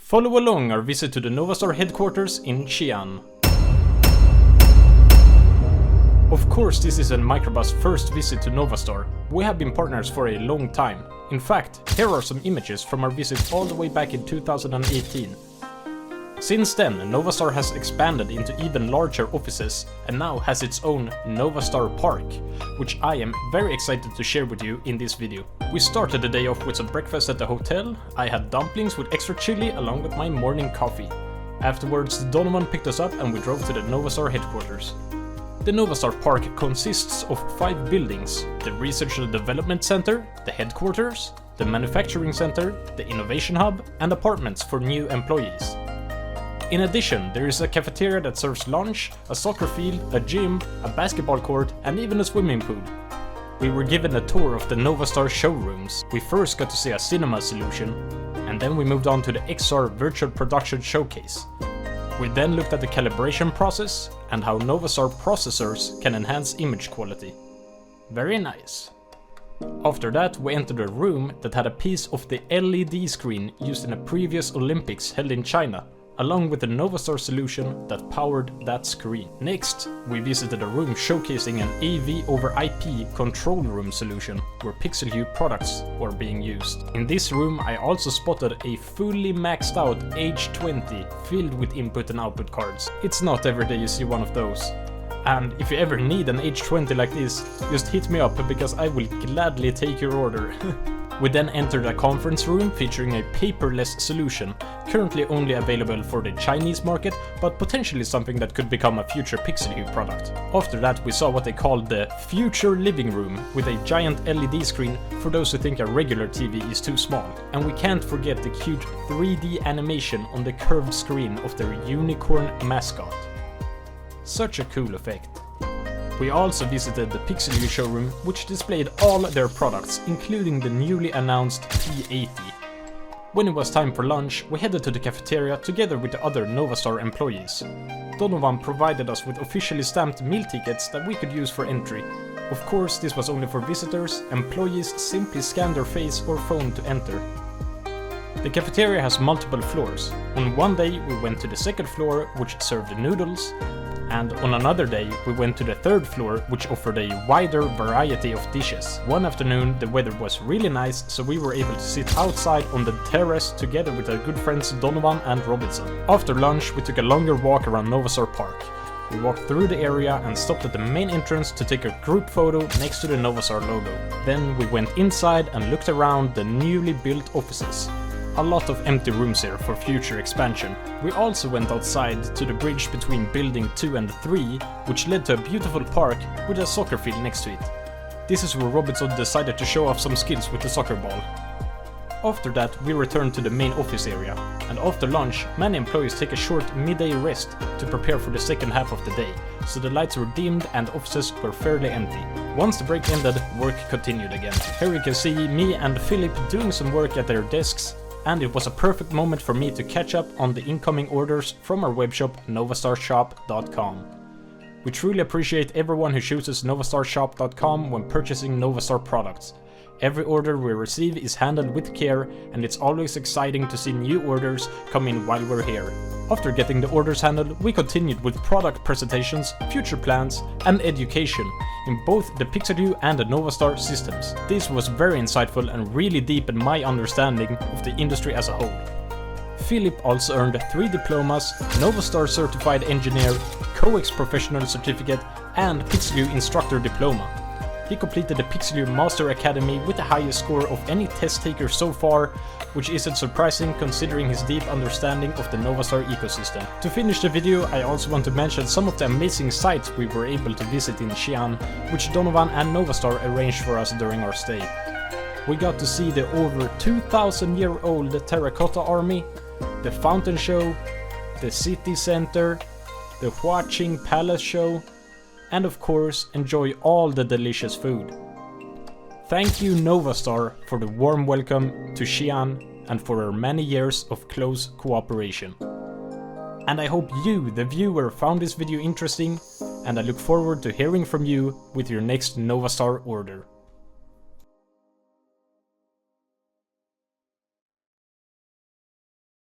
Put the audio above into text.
Follow along our visit to the NovaStar headquarters in Xi'an. Of course, this is a Microbus' first visit to NovaStar. We have been partners for a long time. In fact, here are some images from our visit all the way back in 2018. Since then, NovaStar has expanded into even larger offices and now has its own NovaStar Park, which I am very excited to share with you in this video. We started the day off with some breakfast at the hotel. I had dumplings with extra chili along with my morning coffee. Afterwards, Donovan picked us up and we drove to the NovaStar headquarters. The NovaStar Park consists of 5 buildings: the Research and Development Center, the headquarters, the Manufacturing Center, the Innovation Hub, and apartments for new employees. In addition, there is a cafeteria that serves lunch, a soccer field, a gym, a basketball court, and even a swimming pool. We were given a tour of the NovaStar showrooms. We first got to see a cinema solution, and then we moved on to the XR Virtual Production Showcase. We then looked at the calibration process and how NovaStar processors can enhance image quality. Very nice. After that, we entered a room that had a piece of the LED screen used in a previous Olympics held in China, along with the NovaStar solution that powered that screen. Next, we visited a room showcasing an AV over IP control room solution where Pixel Hue products were being used. In this room, I also spotted a fully maxed out H20 filled with input and output cards. It's not every day you see one of those. And if you ever need an H20 like this, just hit me up because I will gladly take your order. We then entered a conference room featuring a paperless solution, currently only available for the Chinese market, but potentially something that could become a future Pixel Hue product. After that, we saw what they called the future living room, with a giant LED screen for those who think a regular TV is too small. And we can't forget the cute 3D animation on the curved screen of their unicorn mascot. Such a cool effect. We also visited the Pixel Hue showroom, which displayed all their products, including the newly announced P80. When it was time for lunch, we headed to the cafeteria together with the other NovaStar employees. Donovan provided us with officially stamped meal tickets that we could use for entry. Of course, this was only for visitors. Employees simply scanned their face or phone to enter. The cafeteria has multiple floors. On one day, we went to the second floor, which served noodles. And on another day, we went to the third floor, which offered a wider variety of dishes. One afternoon, the weather was really nice, so we were able to sit outside on the terrace together with our good friends Donovan and Robinson. After lunch, we took a longer walk around NovaStar Park. We walked through the area and stopped at the main entrance to take a group photo next to the NovaStar logo. Then we went inside and looked around the newly built offices. A lot of empty rooms here for future expansion. We also went outside to the bridge between building 2 and 3, which led to a beautiful park with a soccer field next to it. This is where Robinson decided to show off some skills with the soccer ball. After that, we returned to the main office area, and after lunch, many employees take a short midday rest to prepare for the second half of the day, so the lights were dimmed and offices were fairly empty. Once the break ended, work continued again. Here you can see me and Philip doing some work at their desks, and it was a perfect moment for me to catch up on the incoming orders from our webshop novastarshop.com. We truly appreciate everyone who chooses novastarshop.com when purchasing NovaStar products. Every order we receive is handled with care, and it's always exciting to see new orders come in while we're here. After getting the orders handled, we continued with product presentations, future plans, and education in both the Pixel Hue and the NovaStar systems. This was very insightful and really deepened my understanding of the industry as a whole. Philip also earned 3 diplomas, NovaStar Certified Engineer, COEX Professional Certificate, and Pixel Hue Instructor Diploma. He completed the Pixel Hue Master Academy with the highest score of any test taker so far, which isn't surprising considering his deep understanding of the NovaStar ecosystem. To finish the video, I also want to mention some of the amazing sites we were able to visit in Xi'an, which Donovan and NovaStar arranged for us during our stay. We got to see the over 2,000-year-old Terracotta Army, the Fountain Show, the City Center, the Huaqing Palace Show, and of course enjoy all the delicious food. Thank you NovaStar for the warm welcome to Xi'an and for our many years of close cooperation. And I hope you, the viewer, found this video interesting, and I look forward to hearing from you with your next NovaStar order.